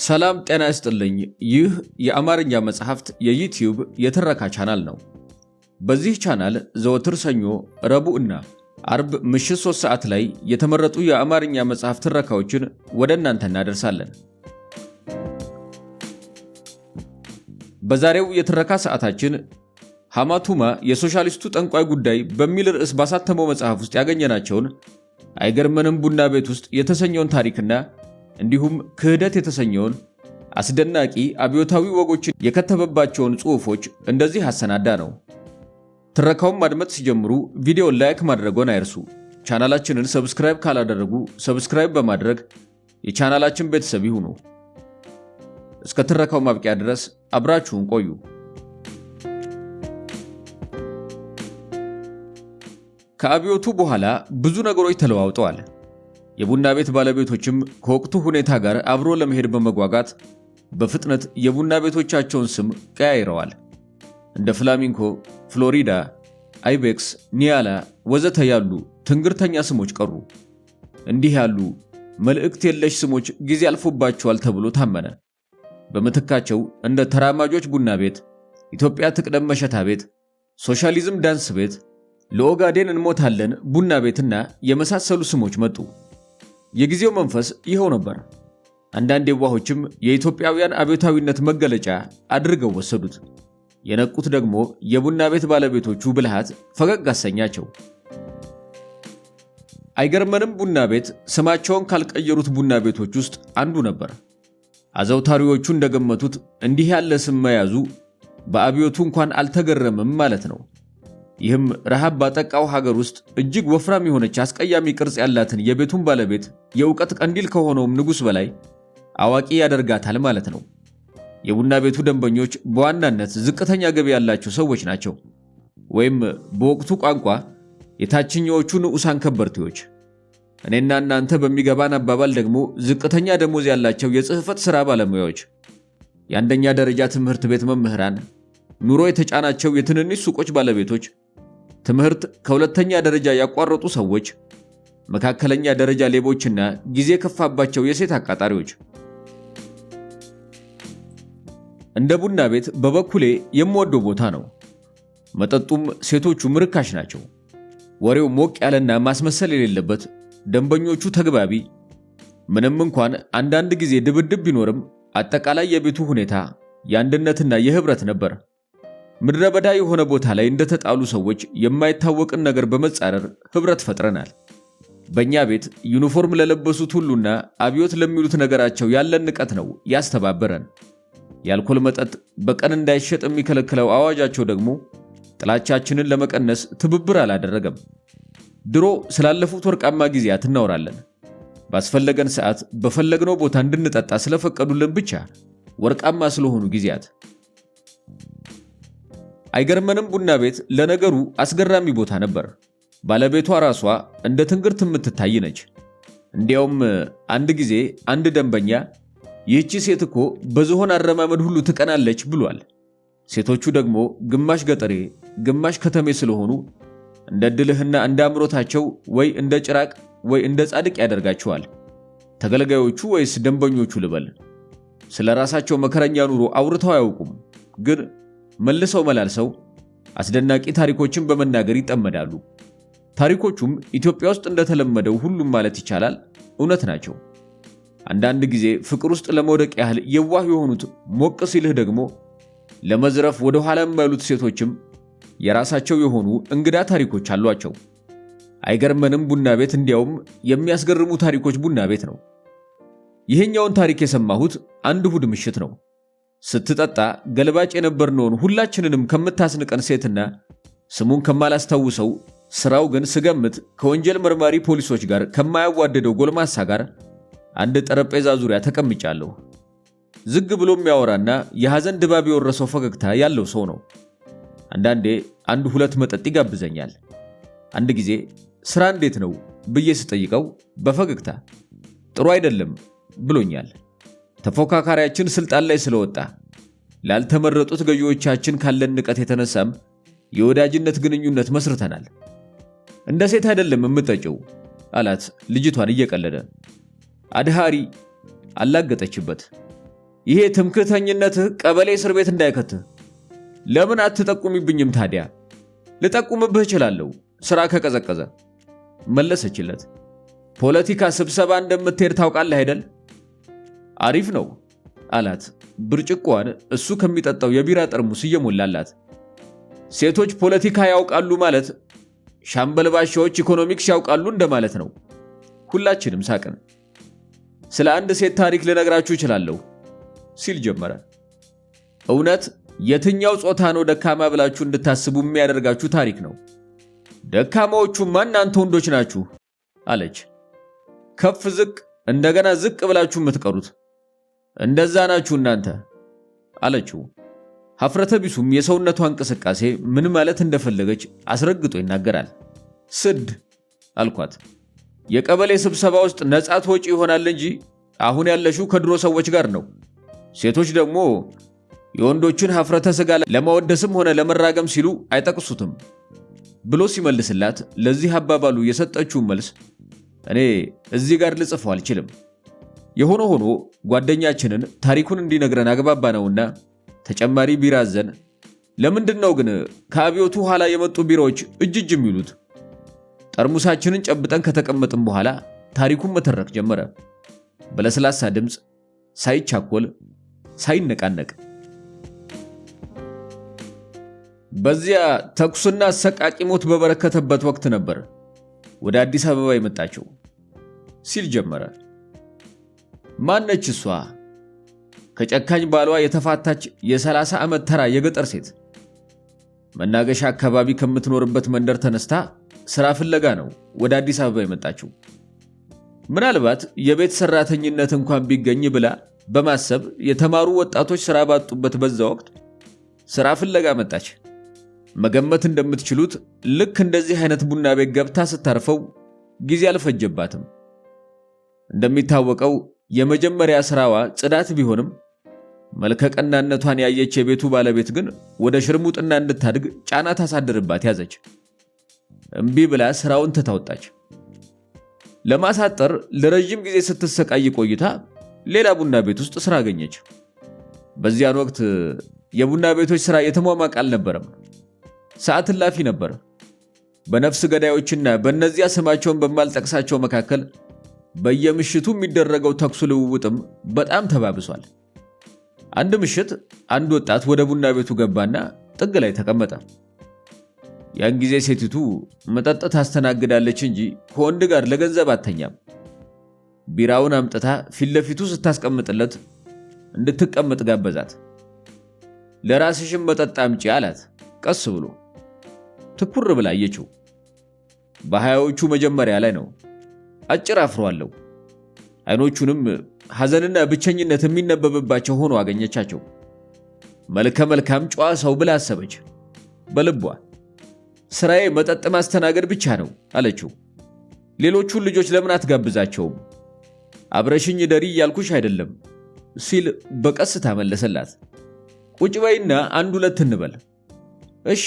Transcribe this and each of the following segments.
ሰላም ጤና ይስጥልኝ። ይህ የአማርኛ መጽሐፍት የዩቲዩብ የትረካ ቻናል ነው። በዚህ ቻናል ዘወትር ሰኞ፣ ረቡዕ እና አርብ ምሽት 3 ሰዓት ላይ የተመረጡ የአማርኛ መጽሐፍት ትረካዎችን ወደ እናንተ እናደርሳለን። በዛሬው የትረካ ሰዓታችን ሐማቱማ የሶሻሊስቱ ጠንቋይ ጉዳይ በሚል ርዕስ ባሳተመው መጽሐፍ ውስጥ ያገኘናቸውን አይገርመንም ቡና ቤት ውስጥ የተሰኘውን ታሪክና እንዲሁም ክህደት የተሰኘውን አስደናቂ አብዮታዊ ወጎችን የከተበባቸውን ጽሑፎች እንደዚህ አሰናዳ ነው። ትረካውን ማድመጥ ሲጀምሩ ቪዲዮን ላይክ ማድረጎን አይርሱ። ቻናላችንን ሰብስክራይብ ካላደረጉ ሰብስክራይብ በማድረግ የቻናላችን ቤተሰብ ይሁኑ። እስከ ትረካው ማብቂያ ድረስ አብራችሁን ቆዩ። ከአብዮቱ በኋላ ብዙ ነገሮች ተለዋውጠዋል። የቡና ቤት ባለቤቶችም ከወቅቱ ሁኔታ ጋር አብሮ ለመሄድ በመጓጓት በፍጥነት የቡና ቤቶቻቸውን ስም ቀያይረዋል። እንደ ፍላሚንኮ፣ ፍሎሪዳ፣ አይቤክስ፣ ኒያላ ወዘተ ያሉ ትንግርተኛ ስሞች ቀሩ። እንዲህ ያሉ መልእክት የለሽ ስሞች ጊዜ አልፎባቸዋል ተብሎ ታመነ። በምትካቸው እንደ ተራማጆች ቡና ቤት፣ ኢትዮጵያ ትቅደም መሸታ ቤት፣ ሶሻሊዝም ዳንስ ቤት፣ ለኦጋዴን እንሞታለን ቡና ቤትና የመሳሰሉ ስሞች መጡ። የጊዜው መንፈስ ይኸው ነበር። አንዳንድ የዋሆችም የኢትዮጵያውያን አብዮታዊነት መገለጫ አድርገው ወሰዱት። የነቁት ደግሞ የቡና ቤት ባለቤቶቹ ብልሃት ፈገግ አሰኛቸው። አይገርመንም ቡና ቤት ስማቸውን ካልቀየሩት ቡና ቤቶች ውስጥ አንዱ ነበር። አዘውታሪዎቹ እንደገመቱት እንዲህ ያለ ስም መያዙ በአብዮቱ እንኳን አልተገረምም ማለት ነው። ይህም ረሃብ ባጠቃው ሀገር ውስጥ እጅግ ወፍራም የሆነች አስቀያሚ ቅርጽ ያላትን የቤቱን ባለቤት የእውቀት ቀንዲል ከሆነውም ንጉሥ በላይ አዋቂ ያደርጋታል ማለት ነው። የቡና ቤቱ ደንበኞች በዋናነት ዝቅተኛ ገቢ ያላቸው ሰዎች ናቸው፣ ወይም በወቅቱ ቋንቋ የታችኛዎቹ ንዑሳን ከበርቴዎች። እኔና እናንተ በሚገባን አባባል ደግሞ ዝቅተኛ ደሞዝ ያላቸው የጽሕፈት ሥራ ባለሙያዎች፣ የአንደኛ ደረጃ ትምህርት ቤት መምህራን፣ ኑሮ የተጫናቸው የትንንሽ ሱቆች ባለቤቶች፣ ትምህርት ከሁለተኛ ደረጃ ያቋረጡ ሰዎች፣ መካከለኛ ደረጃ ሌቦችና ጊዜ ከፋባቸው የሴት አቃጣሪዎች። እንደ ቡና ቤት በበኩሌ የምወደው ቦታ ነው። መጠጡም ሴቶቹም ርካሽ ናቸው። ወሬው ሞቅ ያለና ማስመሰል የሌለበት፣ ደንበኞቹ ተግባቢ። ምንም እንኳን አንዳንድ ጊዜ ድብድብ ቢኖርም አጠቃላይ የቤቱ ሁኔታ የአንድነትና የህብረት ነበር። ምድረ በዳ የሆነ ቦታ ላይ እንደተጣሉ ሰዎች የማይታወቅን ነገር በመጻረር ህብረት ፈጥረናል። በእኛ ቤት ዩኒፎርም ለለበሱት ሁሉና አብዮት ለሚሉት ነገራቸው ያለን ንቀት ነው ያስተባበረን። የአልኮል መጠጥ በቀን እንዳይሸጥ የሚከለክለው አዋጃቸው ደግሞ ጥላቻችንን ለመቀነስ ትብብር አላደረገም። ድሮ ስላለፉት ወርቃማ ጊዜያት እናወራለን። ባስፈለገን ሰዓት በፈለግነው ቦታ እንድንጠጣ ስለፈቀዱልን ብቻ ወርቃማ ስለሆኑ ጊዜያት። አይገርመንም ቡና ቤት ለነገሩ አስገራሚ ቦታ ነበር። ባለቤቷ ራሷ እንደ ትንግርት የምትታይ ነች። እንዲያውም አንድ ጊዜ አንድ ደንበኛ ይህቺ ሴት እኮ በዝሆን አረማመድ ሁሉ ትቀናለች ብሏል። ሴቶቹ ደግሞ ግማሽ ገጠሬ ግማሽ ከተሜ ስለሆኑ እንደ ድልህና እንደ አምሮታቸው ወይ እንደ ጭራቅ ወይ እንደ ጻድቅ ያደርጋቸዋል። ተገልጋዮቹ ወይስ ደንበኞቹ ልበል? ስለ ራሳቸው መከረኛ ኑሮ አውርተው አያውቁም፣ ግን መልሰው መላልሰው አስደናቂ ታሪኮችን በመናገር ይጠመዳሉ። ታሪኮቹም ኢትዮጵያ ውስጥ እንደተለመደው ሁሉም ማለት ይቻላል እውነት ናቸው። አንዳንድ ጊዜ ፍቅር ውስጥ ለመውደቅ ያህል የዋህ የሆኑት ሞቅ ሲልህ ደግሞ ለመዝረፍ ወደ ኋላ የማይሉት ሴቶችም የራሳቸው የሆኑ እንግዳ ታሪኮች አሏቸው። አይገርመንም ቡና ቤት እንዲያውም የሚያስገርሙ ታሪኮች ቡና ቤት ነው። ይሄኛውን ታሪክ የሰማሁት አንድ እሁድ ምሽት ነው። ስትጠጣ ገልባጭ የነበርነውን ሁላችንንም ከምታስንቀን ሴትና ስሙን ከማላስታውሰው ስራው ግን ስገምት ከወንጀል መርማሪ ፖሊሶች ጋር ከማያዋደደው ጎልማሳ ጋር አንድ ጠረጴዛ ዙሪያ ተቀምጫለሁ። ዝግ ብሎ የሚያወራና የሐዘን ድባብ የወረሰው ፈገግታ ያለው ሰው ነው። አንዳንዴ አንድ ሁለት መጠጥ ይጋብዘኛል። አንድ ጊዜ ስራ እንዴት ነው ብዬ ስጠይቀው በፈገግታ ጥሩ አይደለም ብሎኛል። ተፎካካሪያችን ስልጣን ላይ ስለወጣ ላልተመረጡት ገዢዎቻችን ካለን ንቀት የተነሳም የወዳጅነት ግንኙነት መስርተናል። እንደ ሴት አይደለም የምጠጪው አላት ልጅቷን እየቀለደ። አድሃሪ አላገጠችበት። ይሄ ትምክህተኝነትህ ቀበሌ እስር ቤት እንዳይከትህ። ለምን አትጠቁሚብኝም ታዲያ? ልጠቁምብህ እችላለሁ ስራ ከቀዘቀዘ መለሰችለት። ፖለቲካ ስብሰባ እንደምትሄድ ታውቃለህ አይደል? አሪፍ ነው አላት ብርጭቆዋን እሱ ከሚጠጣው የቢራ ጠርሙስ እየሞላላት። ሴቶች ፖለቲካ ያውቃሉ ማለት ሻምበል ባሻዎች ኢኮኖሚክስ ያውቃሉ እንደማለት ነው። ሁላችንም ሳቅን። ስለ አንድ ሴት ታሪክ ልነግራችሁ እችላለሁ ሲል ጀመረ። እውነት የትኛው ጾታ ነው ደካማ ብላችሁ እንድታስቡ የሚያደርጋችሁ ታሪክ ነው። ደካማዎቹማ እናንተ ወንዶች ናችሁ አለች። ከፍ ዝቅ እንደገና ዝቅ ብላችሁ የምትቀሩት እንደዛ ናችሁ እናንተ አለችው። ሀፍረተ ቢሱም የሰውነቷ እንቅስቃሴ ምን ማለት እንደፈለገች አስረግጦ ይናገራል። ስድ አልኳት። የቀበሌ ስብሰባ ውስጥ ነፃ ትወጪ ይሆናል እንጂ አሁን ያለሽው ከድሮ ሰዎች ጋር ነው። ሴቶች ደግሞ የወንዶችን ሀፍረተ ስጋ ለማወደስም ሆነ ለመራገም ሲሉ አይጠቅሱትም ብሎ ሲመልስላት ለዚህ አባባሉ የሰጠችው መልስ እኔ እዚህ ጋር ልጽፈው አልችልም። የሆነ ሆኖ ጓደኛችንን ታሪኩን እንዲነግረን አግባባ ነውና ተጨማሪ ቢራ አዘን። ለምንድነው ግን ከአብዮቱ ኋላ የመጡ ቢራዎች እጅ የሚሉት? ጠርሙሳችንን ጨብጠን ከተቀመጥን በኋላ ታሪኩን መተረክ ጀመረ። በለስላሳ ድምፅ ሳይቻኮል ሳይነቃነቅ። በዚያ ተኩስና አሰቃቂ ሞት በበረከተበት ወቅት ነበር ወደ አዲስ አበባ የመጣችው ሲል ጀመረ። ማነች እሷ? ከጨካኝ ባሏ የተፋታች የ30 ዓመት ተራ የገጠር ሴት። መናገሻ አካባቢ ከምትኖርበት መንደር ተነስታ ስራ ፍለጋ ነው ወደ አዲስ አበባ የመጣችው። ምናልባት የቤት ሰራተኝነት እንኳን ቢገኝ ብላ በማሰብ የተማሩ ወጣቶች ስራ ባጡበት በዛ ወቅት ስራ ፍለጋ መጣች። መገመት እንደምትችሉት ልክ እንደዚህ አይነት ቡና ቤት ገብታ ስታርፈው ጊዜ አልፈጀባትም። እንደሚታወቀው የመጀመሪያ ስራዋ ጽዳት ቢሆንም መልከቀናነቷን ያየች የቤቱ ባለቤት ግን ወደ ሽርሙጥና እንድታድግ ጫና ታሳድርባት ያዘች። እምቢ ብላ ስራውን ተታወጣች። ለማሳጠር ለረጅም ጊዜ ስትሰቃይ ቆይታ ሌላ ቡና ቤት ውስጥ ስራ አገኘች። በዚያን ወቅት የቡና ቤቶች ስራ የተሟሟቀ አልነበረም። ሰዓት እላፊ ነበር። በነፍስ ገዳዮችና በእነዚያ ስማቸውን በማልጠቅሳቸው መካከል በየምሽቱ የሚደረገው ተኩስ ልውውጥም በጣም ተባብሷል። አንድ ምሽት አንድ ወጣት ወደ ቡና ቤቱ ገባና ጥግ ላይ ተቀመጠ። ያን ጊዜ ሴቲቱ መጠጥ ታስተናግዳለች እንጂ ከወንድ ጋር ለገንዘብ አተኛም። ቢራውን አምጥታ ፊት ለፊቱ ስታስቀምጥለት እንድትቀመጥ ጋበዛት። ለራስሽም መጠጥ አምጪ አላት ቀስ ብሎ። ትኩር ብላ አየችው። በሃያዎቹ መጀመሪያ ላይ ነው። አጭር አፍሮ አለው። አይኖቹንም ሐዘንና ብቸኝነት የሚነበብባቸው ሆኖ አገኘቻቸው። መልከ መልካም ጨዋ ሰው ብላ አሰበች በልቧ። ስራዬ መጠጥ ማስተናገድ ብቻ ነው አለችው። ሌሎቹን ልጆች ለምን አትጋብዛቸውም? አብረሽኝ ደሪ ያልኩሽ አይደለም ሲል በቀስታ መለሰላት። ቁጭ በይና አንድ ሁለት እንበል። እሺ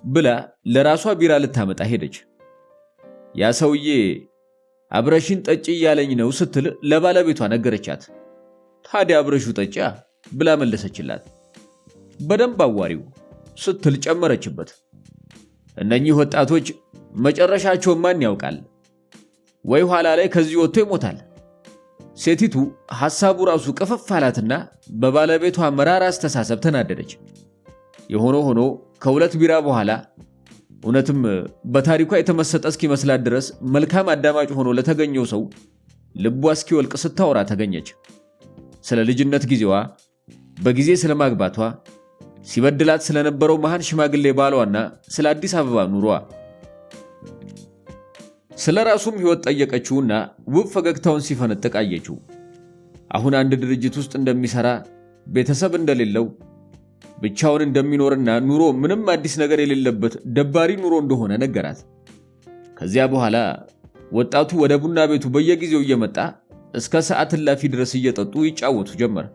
ብላ ለራሷ ቢራ ልታመጣ ሄደች። ያ ሰውዬ አብረሽን ጠጪ እያለኝ ነው ስትል ለባለቤቷ ነገረቻት። ታዲያ አብረሹ ጠጪ ብላ መለሰችላት። በደንብ አዋሪው ስትል ጨመረችበት። እነኚህ ወጣቶች መጨረሻቸው ማን ያውቃል? ወይ ኋላ ላይ ከዚህ ወጥቶ ይሞታል። ሴቲቱ ሐሳቡ ራሱ ቅፍፍ አላትና በባለቤቷ መራራ አስተሳሰብ ተናደደች። የሆነ ሆኖ ከሁለት ቢራ በኋላ እውነትም በታሪኳ የተመሰጠ እስኪመስላት ድረስ መልካም አዳማጭ ሆኖ ለተገኘው ሰው ልቧ እስኪወልቅ ስታወራ ተገኘች። ስለ ልጅነት ጊዜዋ፣ በጊዜ ስለማግባቷ፣ ሲበድላት ስለነበረው መሃን ሽማግሌ ባሏና ስለ አዲስ አበባ ኑሯ። ስለ ራሱም ሕይወት ጠየቀችውና ውብ ፈገግታውን ሲፈነጥቅ አየችው። አሁን አንድ ድርጅት ውስጥ እንደሚሰራ፣ ቤተሰብ እንደሌለው፣ ብቻውን እንደሚኖርና ኑሮ ምንም አዲስ ነገር የሌለበት ደባሪ ኑሮ እንደሆነ ነገራት። ከዚያ በኋላ ወጣቱ ወደ ቡና ቤቱ በየጊዜው እየመጣ እስከ ሰዓት እላፊ ድረስ እየጠጡ ይጫወቱ ጀመር።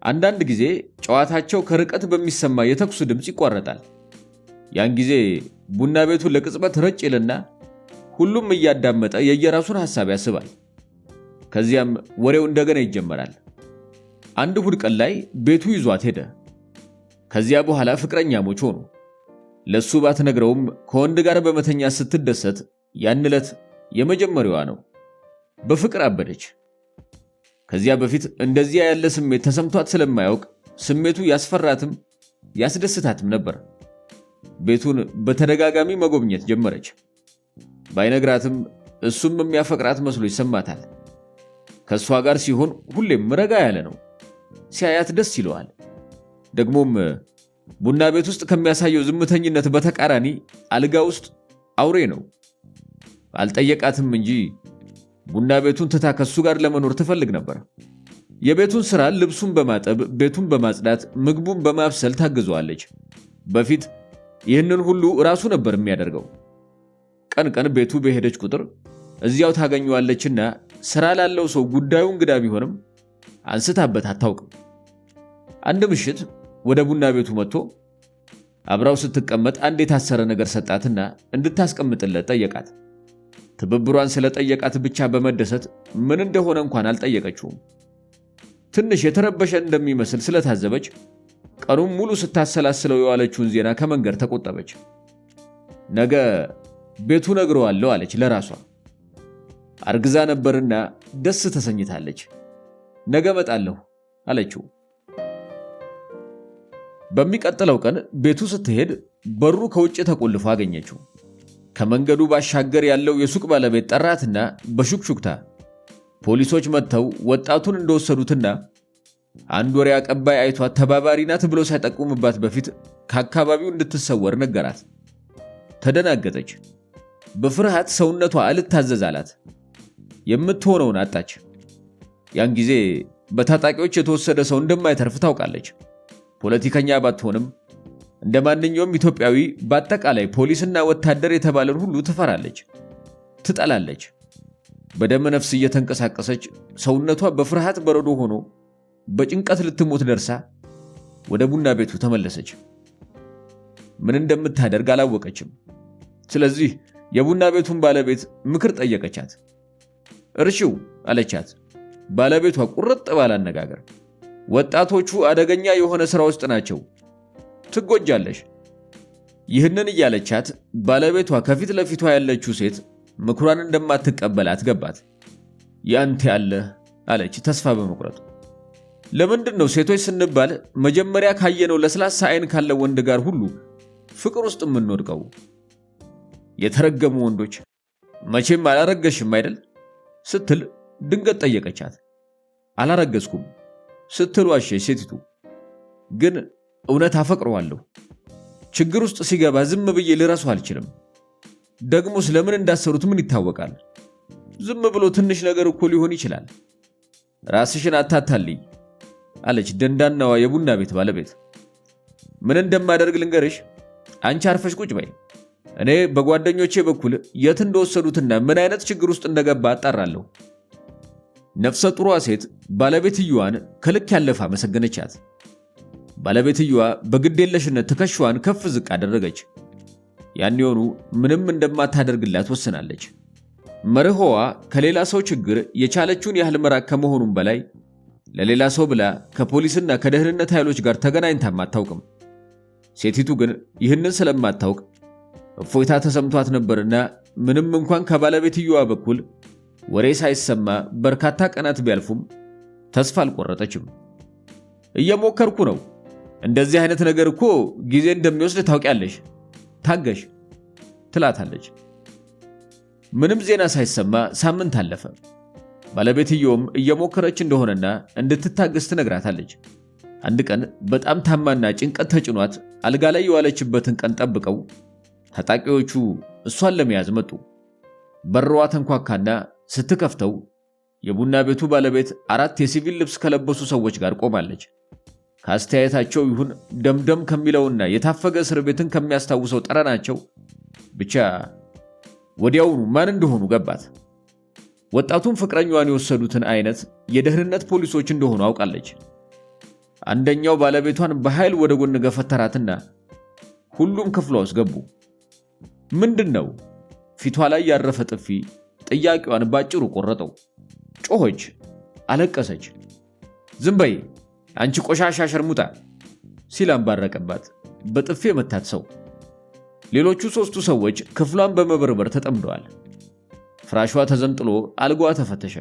አንዳንድ ጊዜ ጨዋታቸው ከርቀት በሚሰማ የተኩስ ድምፅ ይቋረጣል። ያን ጊዜ ቡና ቤቱ ለቅጽበት ረጭ ይልና ሁሉም እያዳመጠ የየራሱን ሐሳብ ያስባል። ከዚያም ወሬው እንደገና ይጀመራል። አንድ እሑድ ቀን ላይ ቤቱ ይዟት ሄደ። ከዚያ በኋላ ፍቅረኛሞች ሆኑ። ለሱ ባትነግረውም ከወንድ ጋር በመተኛ ስትደሰት ያን ዕለት የመጀመሪያዋ ነው። በፍቅር አበደች። ከዚያ በፊት እንደዚያ ያለ ስሜት ተሰምቷት ስለማያውቅ ስሜቱ ያስፈራትም ያስደስታትም ነበር። ቤቱን በተደጋጋሚ መጎብኘት ጀመረች። ባይነግራትም እሱም የሚያፈቅራት መስሎ ይሰማታል። ከሷ ጋር ሲሆን ሁሌም ረጋ ያለ ነው። ሲያያት ደስ ይለዋል። ደግሞም ቡና ቤት ውስጥ ከሚያሳየው ዝምተኝነት በተቃራኒ አልጋ ውስጥ አውሬ ነው። አልጠየቃትም እንጂ ቡና ቤቱን ትታ ከሱ ጋር ለመኖር ትፈልግ ነበር። የቤቱን ሥራ ልብሱን በማጠብ ቤቱን በማጽዳት ምግቡን በማብሰል ታግዘዋለች። በፊት ይህንን ሁሉ ራሱ ነበር የሚያደርገው። ቀን ቀን ቤቱ በሄደች ቁጥር እዚያው ታገኘዋለችና ሥራ ላለው ሰው ጉዳዩ እንግዳ ቢሆንም አንስታበት አታውቅም። አንድ ምሽት ወደ ቡና ቤቱ መጥቶ አብራው ስትቀመጥ አንድ የታሰረ ነገር ሰጣትና እንድታስቀምጥለት ጠየቃት። ትብብሯን ስለጠየቃት ብቻ በመደሰት ምን እንደሆነ እንኳን አልጠየቀችውም። ትንሽ የተረበሸ እንደሚመስል ስለታዘበች ቀኑን ሙሉ ስታሰላስለው የዋለችውን ዜና ከመንገር ተቆጠበች። ነገ ቤቱ ነግረዋለሁ አለች ለራሷ። አርግዛ ነበርና ደስ ተሰኝታለች። ነገ መጣለሁ አለችው። በሚቀጥለው ቀን ቤቱ ስትሄድ በሩ ከውጭ ተቆልፎ አገኘችው። ከመንገዱ ባሻገር ያለው የሱቅ ባለቤት ጠራትና በሹክሹክታ ፖሊሶች መጥተው ወጣቱን እንደወሰዱትና አንድ ወሬ አቀባይ አይቷት ተባባሪ ናት ብሎ ሳይጠቁምባት በፊት ከአካባቢው እንድትሰወር ነገራት። ተደናገጠች። በፍርሃት ሰውነቷ አልታዘዝ አላት። የምትሆነውን አጣች። ያን ጊዜ በታጣቂዎች የተወሰደ ሰው እንደማይተርፍ ታውቃለች። ፖለቲከኛ ባትሆንም እንደ ማንኛውም ኢትዮጵያዊ በአጠቃላይ ፖሊስና ወታደር የተባለን ሁሉ ትፈራለች፣ ትጠላለች። በደመ ነፍስ እየተንቀሳቀሰች ሰውነቷ በፍርሃት በረዶ ሆኖ በጭንቀት ልትሞት ደርሳ ወደ ቡና ቤቱ ተመለሰች። ምን እንደምታደርግ አላወቀችም። ስለዚህ የቡና ቤቱን ባለቤት ምክር ጠየቀቻት። እርሺው አለቻት ባለቤቷ ቁርጥ ባለ አነጋገር። ወጣቶቹ አደገኛ የሆነ ሥራ ውስጥ ናቸው፣ ትጎጃለሽ። ይህንን እያለቻት ባለቤቷ ከፊት ለፊቷ ያለችው ሴት ምክሯን እንደማትቀበላት ገባት። ያንተ ያለ አለች ተስፋ በመቁረጥ። ለምንድን ነው ሴቶች ስንባል መጀመሪያ ካየነው ለስላሳ አይን ካለው ወንድ ጋር ሁሉ ፍቅር ውስጥ የምንወድቀው? የተረገሙ ወንዶች። መቼም አላረገሽም አይደል ስትል ድንገት ጠየቀቻት። አላረገዝኩም ስትል ዋሸች ሴቲቱ። ግን እውነት አፈቅረዋለሁ። ችግር ውስጥ ሲገባ ዝም ብዬ ልረሳው አልችልም። ደግሞ ስለምን እንዳሰሩት ምን ይታወቃል? ዝም ብሎ ትንሽ ነገር እኮ ሊሆን ይችላል። ራስሽን አታታልይ አለች ደንዳናዋ የቡና ቤት ባለቤት። ምን እንደማደርግ ልንገርሽ፣ አንቺ አርፈሽ ቁጭ በይ። እኔ በጓደኞቼ በኩል የት እንደወሰዱትና ምን አይነት ችግር ውስጥ እንደገባ አጣራለሁ። ነፍሰ ጡሯ ሴት ባለቤትየዋን ከልክ ያለፈ አመሰገነቻት። ባለቤትየዋ በግዴለሽነት ትከሻዋን ከፍ ዝቅ አደረገች። ያኔውኑ ምንም እንደማታደርግላት ወስናለች። መርሆዋ ከሌላ ሰው ችግር የቻለችውን ያህል መራቅ ከመሆኑም በላይ ለሌላ ሰው ብላ ከፖሊስና ከደህንነት ኃይሎች ጋር ተገናኝታም አታውቅም። ሴቲቱ ግን ይህንን ስለማታውቅ እፎይታ ተሰምቷት ነበርና ምንም እንኳን ከባለቤትየዋ በኩል ወሬ ሳይሰማ በርካታ ቀናት ቢያልፉም ተስፋ አልቆረጠችም። እየሞከርኩ ነው፣ እንደዚህ አይነት ነገር እኮ ጊዜ እንደሚወስድ ታውቂያለሽ፣ ታገሽ ትላታለች። ምንም ዜና ሳይሰማ ሳምንት አለፈ። ባለቤትየውም እየሞከረች እንደሆነና እንድትታገስ ትነግራታለች። አንድ ቀን በጣም ታማና ጭንቀት ተጭኗት አልጋ ላይ የዋለችበትን ቀን ጠብቀው ታጣቂዎቹ እሷን ለመያዝ መጡ። በርዋ ተንኳካና ስትከፍተው የቡና ቤቱ ባለቤት 4 የሲቪል ልብስ ከለበሱ ሰዎች ጋር ቆማለች። ከአስተያየታቸው ይሁን ደምደም ከሚለውና የታፈገ እስር ቤትን ከሚያስታውሰው ጠረናቸው ብቻ ወዲያውኑ ማን እንደሆኑ ገባት። ወጣቱን ፍቅረኛዋን የወሰዱትን አይነት የደህንነት ፖሊሶች እንደሆኑ አውቃለች። አንደኛው ባለቤቷን በኃይል ወደ ጎን ገፈተራትና ሁሉም ክፍሏ ውስጥ ገቡ። ምንድነው? ፊቷ ላይ ያረፈ ጥፊ ጥያቄዋን ባጭሩ ቆረጠው። ጮኸች፣ አለቀሰች። ዝም በይ አንቺ ቆሻሻ ሸርሙጣ ሲል አንባረቀባት በጥፌ መታት ሰው። ሌሎቹ 3ቱ ሰዎች ክፍሏን በመበርበር ተጠምደዋል። ፍራሿ ተዘንጥሎ አልጋዋ ተፈተሸ።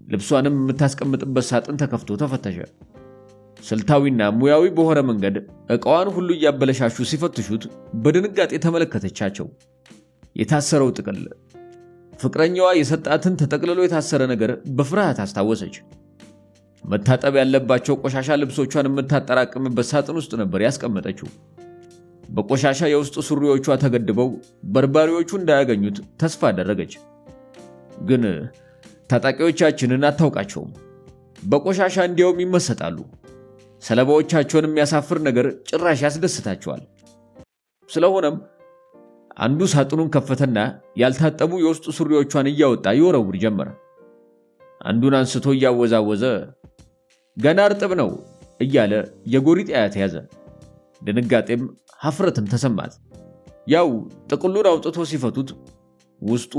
ልብሷንም የምታስቀምጥበት ሳጥን ተከፍቶ ተፈተሸ። ስልታዊና ሙያዊ በሆነ መንገድ ዕቃዋን ሁሉ እያበለሻሹ ሲፈትሹት በድንጋጤ ተመለከተቻቸው። የታሰረው ጥቅል፣ ፍቅረኛዋ የሰጣትን ተጠቅልሎ የታሰረ ነገር በፍርሃት አስታወሰች። መታጠብ ያለባቸው ቆሻሻ ልብሶቿን የምታጠራቅምበት ሳጥን ውስጥ ነበር ያስቀመጠችው። በቆሻሻ የውስጥ ሱሪዎቿ ተገድበው በርባሪዎቹ እንዳያገኙት ተስፋ አደረገች። ግን ታጣቂዎቻችንን አታውቃቸውም። በቆሻሻ እንዲያውም ይመሰጣሉ። ሰለባዎቻቸውን የሚያሳፍር ነገር ጭራሽ ያስደስታቸዋል። ስለሆነም አንዱ ሳጥኑን ከፈተና ያልታጠቡ የውስጥ ሱሪዎቿን እያወጣ ይወረውር ጀመረ። አንዱን አንስቶ እያወዛወዘ ገና እርጥብ ነው እያለ የጎሪጥ አያት ያዘ። ድንጋጤም ሐፍረትም ተሰማት። ያው ጥቅሉን አውጥቶ ሲፈቱት ውስጡ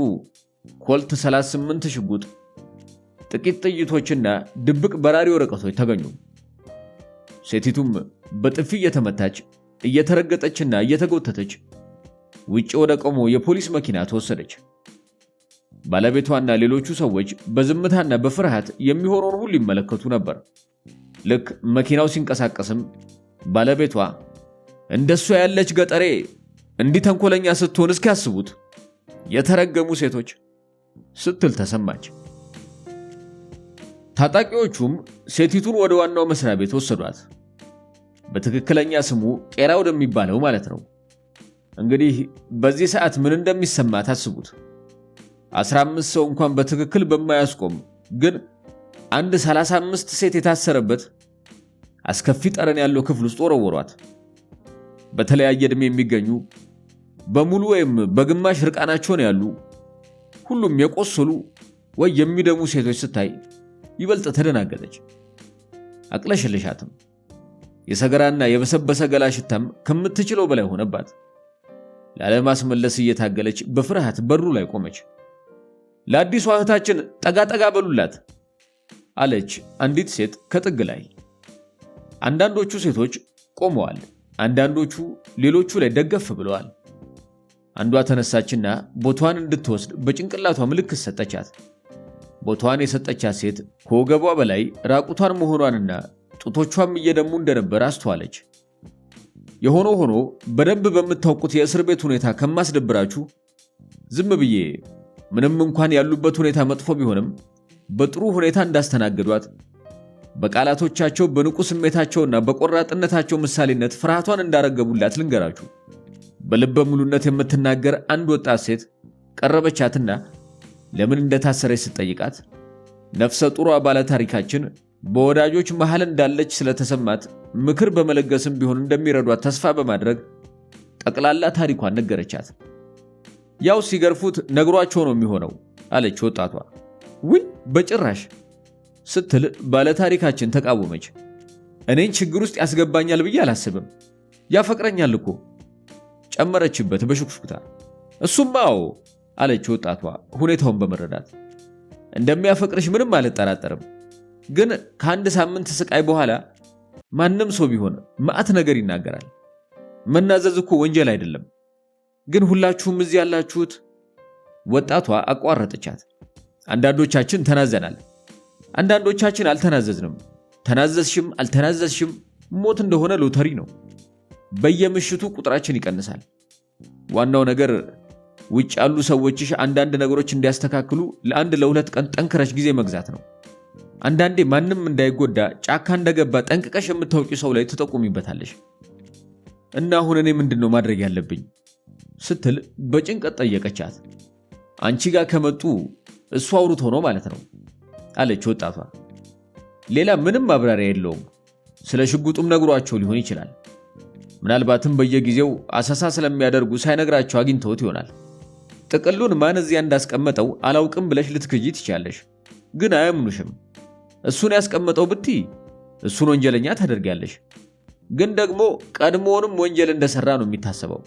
ኮልት 38 ሽጉጥ፣ ጥቂት ጥይቶችና ድብቅ በራሪ ወረቀቶች ተገኙ። ሴቲቱም በጥፊ እየተመታች እየተረገጠችና እየተጎተተች ውጭ ወደ ቆሞ የፖሊስ መኪና ተወሰደች። ባለቤቷና ሌሎቹ ሰዎች በዝምታና በፍርሃት የሚሆነውን ሁሉ ይመለከቱ ነበር። ልክ መኪናው ሲንቀሳቀስም ባለቤቷ እንደሷ ያለች ገጠሬ እንዲህ ተንኮለኛ ስትሆን እስኪያስቡት የተረገሙ ሴቶች ስትል ተሰማች። ታጣቂዎቹም ሴቲቱን ወደ ዋናው መስሪያ ቤት ወሰዷት። በትክክለኛ ስሙ ቄራ ወደሚባለው ማለት ነው። እንግዲህ በዚህ ሰዓት ምን እንደሚሰማ ታስቡት። 15 ሰው እንኳን በትክክል በማያስቆም ግን አንድ 35 ሴት የታሰረበት አስከፊ ጠረን ያለው ክፍል ውስጥ ወረወሯት። በተለያየ ዕድሜ የሚገኙ በሙሉ ወይም በግማሽ ርቃናቸውን ያሉ ሁሉም የቆሰሉ ወይ የሚደሙ ሴቶች ስታይ ይበልጥ ተደናገጠች። አቅለሽልሻትም። የሰገራና የበሰበሰ ገላ ሽታም ከምትችለው በላይ ሆነባት። ላለማስመለስ እየታገለች በፍርሃት በሩ ላይ ቆመች። ለአዲሷ እህታችን ጠጋ በሉላት አለች አንዲት ሴት ከጥግ ላይ። አንዳንዶቹ ሴቶች ቆመዋል፣ አንዳንዶቹ ሌሎቹ ላይ ደገፍ ብለዋል። አንዷ ተነሳችና ቦታዋን እንድትወስድ በጭንቅላቷ ምልክት ሰጠቻት። ቦታዋን የሰጠቻት ሴት ከወገቧ በላይ ራቁቷን መሆኗንና ጡቶቿም እየደሙ እንደነበር አስተዋለች። የሆነ ሆኖ በደንብ በምታውቁት የእስር ቤት ሁኔታ ከማስደብራችሁ ዝም ብዬ ምንም እንኳን ያሉበት ሁኔታ መጥፎ ቢሆንም በጥሩ ሁኔታ እንዳስተናገዷት በቃላቶቻቸው በንቁ ስሜታቸውና በቆራጥነታቸው ምሳሌነት ፍርሃቷን እንዳረገቡላት ልንገራችሁ። በልበ ሙሉነት የምትናገር አንድ ወጣት ሴት ቀረበቻትና ለምን እንደታሰረች ስትጠይቃት ነፍሰ ጡሯ ባለ ታሪካችን በወዳጆች መሃል እንዳለች ስለተሰማት ምክር በመለገስም ቢሆን እንደሚረዷት ተስፋ በማድረግ ጠቅላላ ታሪኳን ነገረቻት። ያው ሲገርፉት ነግሯቸው ነው የሚሆነው አለች ወጣቷ። ውይ በጭራሽ ስትል ባለ ታሪካችን ተቃወመች። እኔን ችግር ውስጥ ያስገባኛል ብዬ አላስብም፣ ያፈቅረኛል እኮ ጨመረችበት በሹክሹክታ። እሱማው አለች ወጣቷ ሁኔታውን በመረዳት። እንደሚያፈቅርሽ ምንም አልጠራጠርም፣ ግን ከአንድ ሳምንት ስቃይ በኋላ ማንም ሰው ቢሆን ማዕት ነገር ይናገራል። መናዘዝ እኮ ወንጀል አይደለም። ግን ሁላችሁም እዚህ ያላችሁት ወጣቷ አቋረጠቻት። አንዳንዶቻችን ተናዘናል፣ አንዳንዶቻችን አልተናዘዝንም። ተናዘዝሽም አልተናዘዝሽም ሞት እንደሆነ ሎተሪ ነው። በየምሽቱ ቁጥራችን ይቀንሳል። ዋናው ነገር ውጭ ያሉ ሰዎችሽ አንዳንድ ነገሮች እንዲያስተካክሉ ለአንድ ለሁለት ቀን ጠንክረሽ ጊዜ መግዛት ነው። አንዳንዴ ማንም እንዳይጎዳ ጫካ እንደገባ ጠንቅቀሽ የምታውቂ ሰው ላይ ትጠቁሚበታለሽ። እና አሁን እኔ ምንድነው ማድረግ ያለብኝ ስትል በጭንቀት ጠየቀቻት። አንቺ ጋር ከመጡ እሱ አውሩት ሆኖ ማለት ነው አለች ወጣቷ። ሌላ ምንም ማብራሪያ የለውም። ስለ ሽጉጡም ነግሯቸው ሊሆን ይችላል። ምናልባትም በየጊዜው አሰሳ ስለሚያደርጉ ሳይነግራቸው አግኝተውት ይሆናል። ጥቅሉን ማን እዚያ እንዳስቀመጠው አላውቅም ብለሽ ልትክጂ ትችያለሽ፣ ግን አያምኑሽም። እሱን ያስቀመጠው ብትይ እሱን ወንጀለኛ ታደርጊያለሽ። ግን ደግሞ ቀድሞውንም ወንጀል እንደሰራ ነው የሚታሰበው።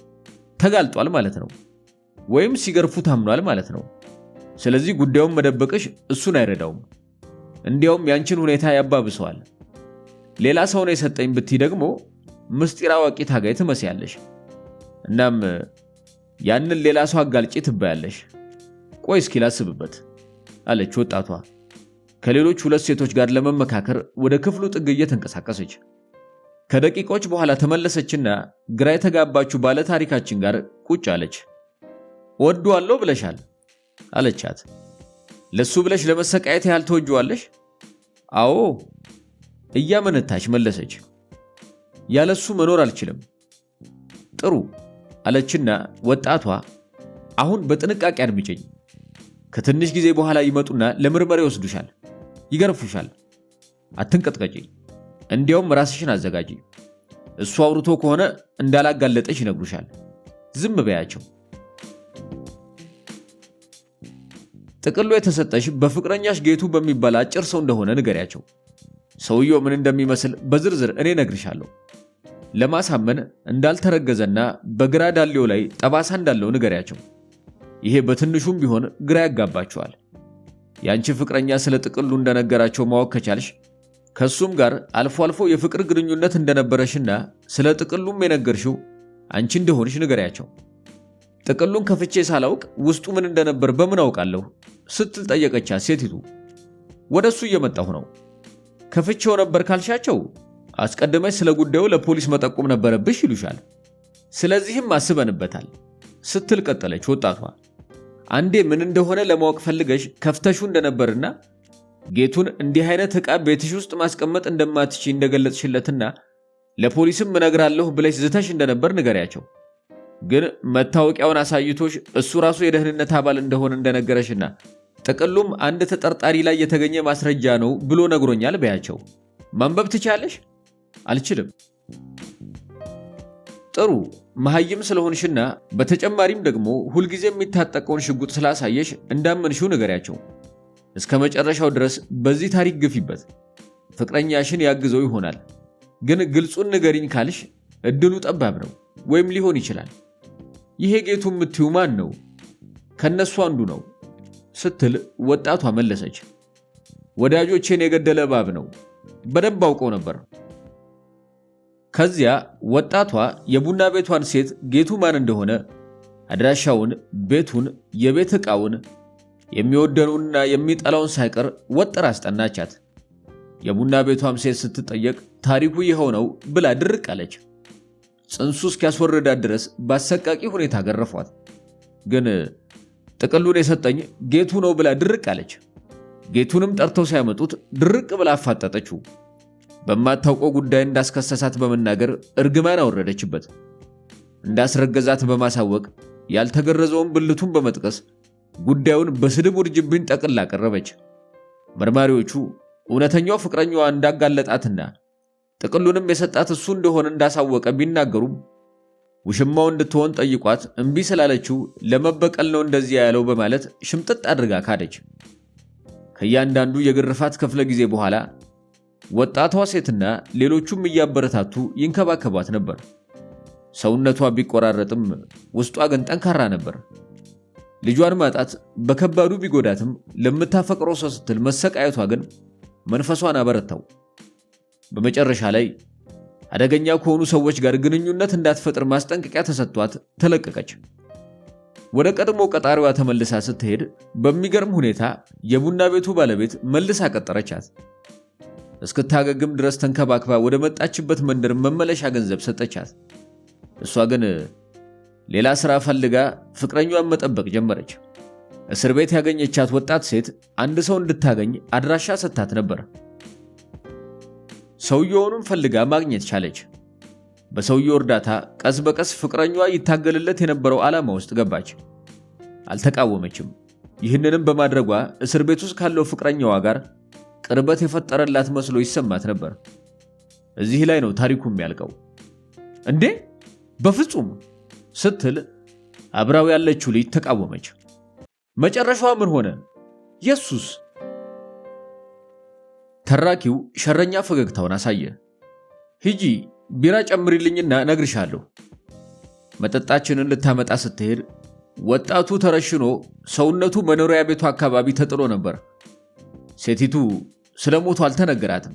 ተጋልጧል ማለት ነው፣ ወይም ሲገርፉ ታምኗል ማለት ነው። ስለዚህ ጉዳዩን መደበቅሽ እሱን አይረዳውም፣ እንዲያውም ያንቺን ሁኔታ ያባብሰዋል። ሌላ ሰው ነው የሰጠኝ ብትይ ደግሞ ምስጢር አዋቂ ታጋይ ትመስያለሽ። እናም ያንን ሌላ ሰው አጋልጪ ትባያለሽ። ቆይ እስኪ ላስብበት አለች ወጣቷ ከሌሎች ሁለት ሴቶች ጋር ለመመካከር ወደ ክፍሉ ጥግ እየተንቀሳቀሰች። ከደቂቆች በኋላ ተመለሰችና ግራ የተጋባችው ባለ ታሪካችን ጋር ቁጭ አለች። ወዷለው ብለሻል አለቻት። ለሱ ብለሽ ለመሰቃየት ያህል ተወጇለሽ? አዎ እያመነታች መለሰች። ያለሱ መኖር አልችልም። ጥሩ አለችና ወጣቷ አሁን በጥንቃቄ አድምጪኝ። ከትንሽ ጊዜ በኋላ ይመጡና ለምርመራ ይወስዱሻል፣ ይገርፉሻል። አትንቀጥቀጪ። እንዲያውም ራስሽን አዘጋጂ። እሱ አውርቶ ከሆነ እንዳላጋለጠሽ ይነግሩሻል። ዝም በያቸው። ጥቅሉ የተሰጠሽ በፍቅረኛሽ ጌቱ በሚባል አጭር ሰው እንደሆነ ንገሪያቸው። ሰውየው ምን እንደሚመስል በዝርዝር እኔ ነግርሻለሁ። ለማሳመን እንዳልተረገዘና በግራ ዳሌው ላይ ጠባሳ እንዳለው ንገሪያቸው። ይሄ በትንሹም ቢሆን ግራ ያጋባቸዋል። ያንቺ ፍቅረኛ ስለ ጥቅሉ እንደነገራቸው ማወቅ ከቻልሽ ከሱም ጋር አልፎ አልፎ የፍቅር ግንኙነት እንደነበረሽና ስለ ጥቅሉም የነገርሽው አንቺ እንደሆንሽ ንገሪያቸው። ጥቅሉን ከፍቼ ሳላውቅ ውስጡ ምን እንደነበር በምን አውቃለሁ ስትል ጠየቀቻት ሴቲቱ። ወደሱ እየመጣሁ ነው። ከፍቼው ነበር ካልሻቸው አስቀድመሽ ስለ ጉዳዩ ለፖሊስ መጠቆም ነበረብሽ ይሉሻል። ስለዚህም አስበንበታል ስትል ቀጠለች ወጣቷ። አንዴ ምን እንደሆነ ለማወቅ ፈልገሽ ከፍተሹ እንደነበርና ጌቱን እንዲህ አይነት ዕቃ ቤትሽ ውስጥ ማስቀመጥ እንደማትችይ እንደገለጽሽለትና ለፖሊስም እነግራለሁ ብለሽ ዝተሽ እንደነበር ንገሪያቸው። ግን መታወቂያውን አሳይቶሽ እሱ ራሱ የደህንነት አባል እንደሆነ እንደነገረሽና ጥቅሉም አንድ ተጠርጣሪ ላይ የተገኘ ማስረጃ ነው ብሎ ነግሮኛል በያቸው። ማንበብ ትቻለሽ? አልችልም። ጥሩ መሐይም ስለሆንሽና በተጨማሪም ደግሞ ሁልጊዜ የሚታጠቀውን ሽጉጥ ስላሳየሽ እንዳመንሽው ንገሪያቸው። እስከ መጨረሻው ድረስ በዚህ ታሪክ ግፊበት። ፍቅረኛሽን ያግዘው ይሆናል። ግን ግልጹን ንገሪኝ ካልሽ እድሉ ጠባብ ነው፣ ወይም ሊሆን ይችላል። ይሄ ጌቱ የምትዩ ማን ነው? ከነሱ አንዱ ነው ስትል ወጣቷ መለሰች። ወዳጆቼን የገደለ እባብ ነው። በደንብ አውቀው ነበር። ከዚያ ወጣቷ የቡና ቤቷን ሴት ጌቱ ማን እንደሆነ፣ አድራሻውን፣ ቤቱን፣ የቤት ዕቃውን፣ የሚወደኑና የሚጠላውን ሳይቀር ወጥራ አስጠናቻት። የቡና ቤቷም ሴት ስትጠየቅ ታሪኩ ይኸው ነው ብላ ድርቅ አለች። ጽንሱ እስኪያስወርዳት ድረስ በአሰቃቂ ሁኔታ ገረፏት። ግን ጥቅሉን የሰጠኝ ጌቱ ነው ብላ ድርቅ አለች። ጌቱንም ጠርተው ሲያመጡት ድርቅ ብላ አፋጠጠችው። በማታውቀው ጉዳይ እንዳስከሰሳት በመናገር እርግማን አወረደችበት። እንዳስረገዛት በማሳወቅ ያልተገረዘውን ብልቱን በመጥቀስ ጉዳዩን በስድብ ውርጅብኝ ጠቅላ አቀረበች። መርማሪዎቹ እውነተኛው ፍቅረኛዋ እንዳጋለጣትና ጥቅሉንም የሰጣት እሱ እንደሆነ እንዳሳወቀ ቢናገሩም ውሽማው እንድትሆን ጠይቋት እምቢ ስላለችው ለመበቀል ነው እንደዚያ ያለው በማለት ሽምጥጥ አድርጋ ካደች። ከእያንዳንዱ የግርፋት ክፍለ ጊዜ በኋላ ወጣቷ ሴትና ሌሎቹም እያበረታቱ ይንከባከቧት ነበር። ሰውነቷ ቢቆራረጥም ውስጧ ግን ጠንካራ ነበር። ልጇን ማጣት በከባዱ ቢጎዳትም ለምታፈቅረው ሰው ስትል መሰቃየቷ ግን መንፈሷን አበረታው። በመጨረሻ ላይ አደገኛ ከሆኑ ሰዎች ጋር ግንኙነት እንዳትፈጥር ማስጠንቀቂያ ተሰጥቷት ተለቀቀች። ወደ ቀድሞ ቀጣሪዋ ተመልሳ ስትሄድ በሚገርም ሁኔታ የቡና ቤቱ ባለቤት መልሳ ቀጠረቻት። እስክታገግም ድረስ ተንከባክባ ወደ መጣችበት መንደር መመለሻ ገንዘብ ሰጠቻት። እሷ ግን ሌላ ሥራ ፈልጋ ፍቅረኛዋን መጠበቅ ጀመረች። እስር ቤት ያገኘቻት ወጣት ሴት አንድ ሰው እንድታገኝ አድራሻ ሰጥታት ነበር። ሰውየውንም ፈልጋ ማግኘት ቻለች። በሰውየው እርዳታ ቀስ በቀስ ፍቅረኛዋ ይታገልለት የነበረው ዓላማ ውስጥ ገባች። አልተቃወመችም። ይህንንም በማድረጓ እስር ቤት ውስጥ ካለው ፍቅረኛዋ ጋር ቅርበት የፈጠረላት መስሎ ይሰማት ነበር። እዚህ ላይ ነው ታሪኩ የሚያልቀው። እንዴ በፍጹም ስትል አብራው ያለችው ልጅ ተቃወመች። መጨረሻዋ ምን ሆነ? ኢየሱስ! ተራኪው ሸረኛ ፈገግታውን አሳየ። ሂጂ ቢራ ጨምሪልኝና ነግርሻለሁ። መጠጣችንን ልታመጣ ስትሄድ ወጣቱ ተረሽኖ ሰውነቱ መኖሪያ ቤቱ አካባቢ ተጥሎ ነበር። ሴቲቱ ስለሞቱ አልተነገራትም።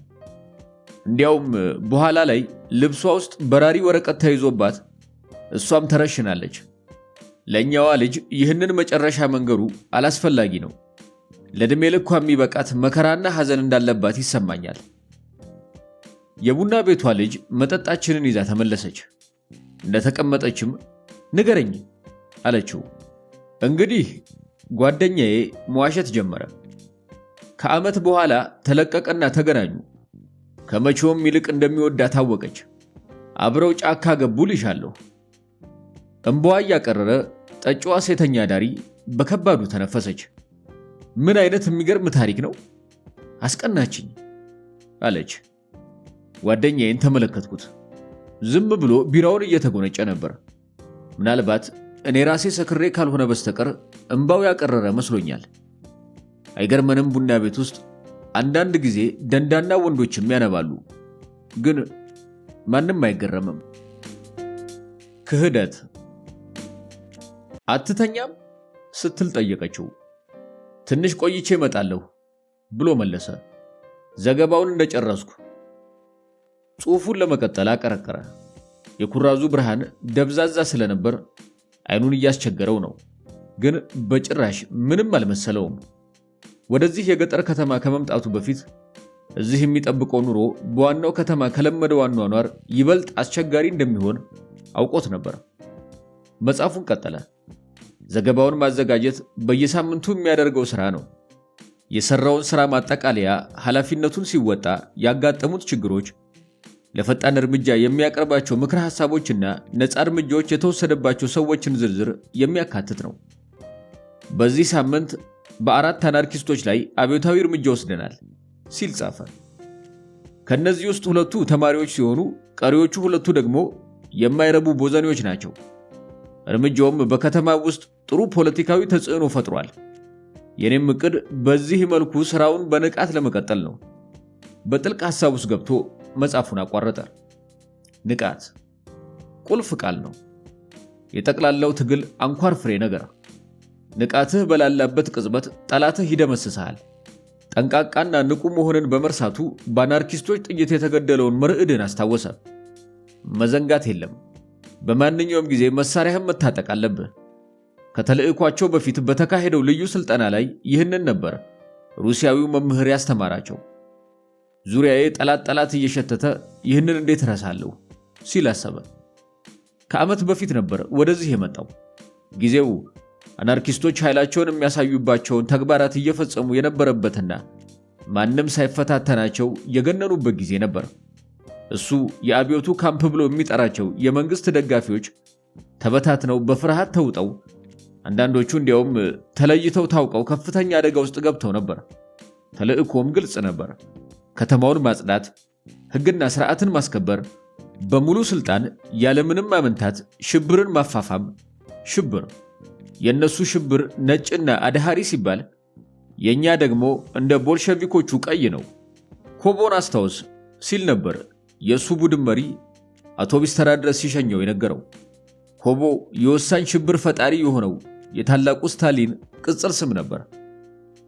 እንዲያውም በኋላ ላይ ልብሷ ውስጥ በራሪ ወረቀት ተይዞባት እሷም ተረሽናለች። ለኛዋ ልጅ ይህንን መጨረሻ መንገሩ አላስፈላጊ ነው። ለዕድሜ ልኳ የሚበቃት መከራና ሐዘን እንዳለባት ይሰማኛል። የቡና ቤቷ ልጅ መጠጣችንን ይዛ ተመለሰች። እንደተቀመጠችም ንገረኝ አለችው። እንግዲህ ጓደኛዬ መዋሸት ጀመረ። ከዓመት በኋላ ተለቀቀና ተገናኙ። ከመቼውም ይልቅ እንደሚወዳት ታወቀች። አብረው ጫካ ገቡ ልሻለሁ። እንባዋ እያቀረረ ጠጪዋ ሴተኛ ዳሪ በከባዱ ተነፈሰች። ምን አይነት የሚገርም ታሪክ ነው! አስቀናችኝ አለች። ጓደኛዬን ተመለከትኩት። ዝም ብሎ ቢራውን እየተጎነጨ ነበር። ምናልባት እኔ ራሴ ሰክሬ ካልሆነ በስተቀር እንባው ያቀረረ መስሎኛል። አይገርመንም? ቡና ቤት ውስጥ አንዳንድ ጊዜ ደንዳና ወንዶችም ያነባሉ፣ ግን ማንም አይገረምም። ክህደት። አትተኛም ስትል ጠየቀችው። ትንሽ ቆይቼ እመጣለሁ ብሎ መለሰ። ዘገባውን እንደጨረስኩ ጽሑፉን ለመቀጠል አቀረቀረ። የኩራዙ ብርሃን ደብዛዛ ስለነበር አይኑን እያስቸገረው ነው፣ ግን በጭራሽ ምንም አልመሰለውም። ወደዚህ የገጠር ከተማ ከመምጣቱ በፊት እዚህ የሚጠብቀው ኑሮ በዋናው ከተማ ከለመደው አኗኗር ይበልጥ አስቸጋሪ እንደሚሆን አውቆት ነበር። መጽሐፉን ቀጠለ። ዘገባውን ማዘጋጀት በየሳምንቱ የሚያደርገው ሥራ ነው። የሰራውን ሥራ ማጠቃለያ ኃላፊነቱን ሲወጣ ያጋጠሙት ችግሮች፣ ለፈጣን እርምጃ የሚያቀርባቸው ምክረ ሐሳቦችና ነፃ እርምጃዎች የተወሰደባቸው ሰዎችን ዝርዝር የሚያካትት ነው። በዚህ ሳምንት በ4 አናርኪስቶች ላይ አብዮታዊ እርምጃ ወስደናል ሲል ጻፈ። ከነዚህ ውስጥ 2ቱ ተማሪዎች ሲሆኑ ቀሪዎቹ 2ቱ ደግሞ የማይረቡ ቦዘኔዎች ናቸው። እርምጃውም በከተማ ውስጥ ጥሩ ፖለቲካዊ ተጽዕኖ ፈጥሯል። የኔም ዕቅድ በዚህ መልኩ ሥራውን በንቃት ለመቀጠል ነው። በጥልቅ ሐሳብ ውስጥ ገብቶ መጽሐፉን አቋረጠ። ንቃት ቁልፍ ቃል ነው። የጠቅላላው ትግል አንኳር ፍሬ ነገር። ንቃትህ በላላበት ቅጽበት ጠላትህ ይደመስሳል። ጠንቃቃና ንቁ መሆንን በመርሳቱ በአናርኪስቶች ጥይት የተገደለውን መርዕድን አስታወሰ። መዘንጋት የለም። በማንኛውም ጊዜ መሳሪያህን መታጠቅ አለብህ። ከተልዕኳቸው በፊት በተካሄደው ልዩ ስልጠና ላይ ይህንን ነበር ሩሲያዊው መምህር ያስተማራቸው። ዙሪያዬ ጠላት እየሸተተ ይህንን እንዴት ረሳለሁ ሲል አሰበ። ከዓመት በፊት ነበር ወደዚህ የመጣው። ጊዜው አናርኪስቶች ኃይላቸውን የሚያሳዩባቸውን ተግባራት እየፈጸሙ የነበረበትና ማንም ሳይፈታተናቸው የገነኑበት ጊዜ ነበር። እሱ የአብዮቱ ካምፕ ብሎ የሚጠራቸው የመንግስት ደጋፊዎች ተበታትነው በፍርሃት ተውጠው፣ አንዳንዶቹ እንዲያውም ተለይተው ታውቀው ከፍተኛ አደጋ ውስጥ ገብተው ነበር። ተልዕኮም ግልጽ ነበር። ከተማውን ማጽዳት፣ ሕግና ሥርዓትን ማስከበር፣ በሙሉ ስልጣን ያለምንም አመንታት ሽብርን ማፋፋም። ሽብር የነሱ ሽብር ነጭና አድሃሪ ሲባል፣ የኛ ደግሞ እንደ ቦልሸቪኮቹ ቀይ ነው። ኮቦን አስታውስ ሲል ነበር የሱ ቡድን መሪ አውቶቡስ ተራ ድረስ ሲሸኘው የነገረው። ኮቦ የወሳኝ ሽብር ፈጣሪ የሆነው የታላቁ ስታሊን ቅጽል ስም ነበር።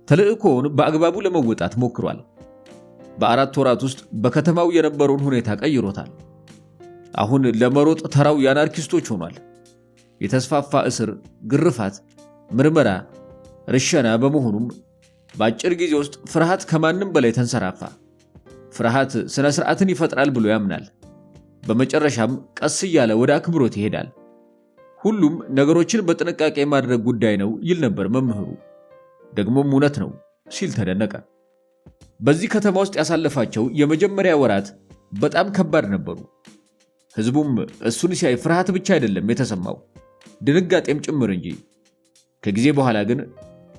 ተልዕኮውን በአግባቡ ለመወጣት ሞክሯል። በ4 ወራት ውስጥ በከተማው የነበረውን ሁኔታ ቀይሮታል። አሁን ለመሮጥ ተራው የአናርኪስቶች ሆኗል። የተስፋፋ እስር፣ ግርፋት፣ ምርመራ፣ ርሸና በመሆኑም በአጭር ጊዜ ውስጥ ፍርሃት ከማንም በላይ ተንሰራፋ። ፍርሃት ስነ ስርዓትን ይፈጥራል ብሎ ያምናል። በመጨረሻም ቀስ እያለ ወደ አክብሮት ይሄዳል። ሁሉም ነገሮችን በጥንቃቄ ማድረግ ጉዳይ ነው ይል ነበር መምህሩ። ደግሞም እውነት ነው ሲል ተደነቀ። በዚህ ከተማ ውስጥ ያሳለፋቸው የመጀመሪያ ወራት በጣም ከባድ ነበሩ። ሕዝቡም እሱን ሲያይ ፍርሃት ብቻ አይደለም የተሰማው፣ ድንጋጤም ጭምር እንጂ። ከጊዜ በኋላ ግን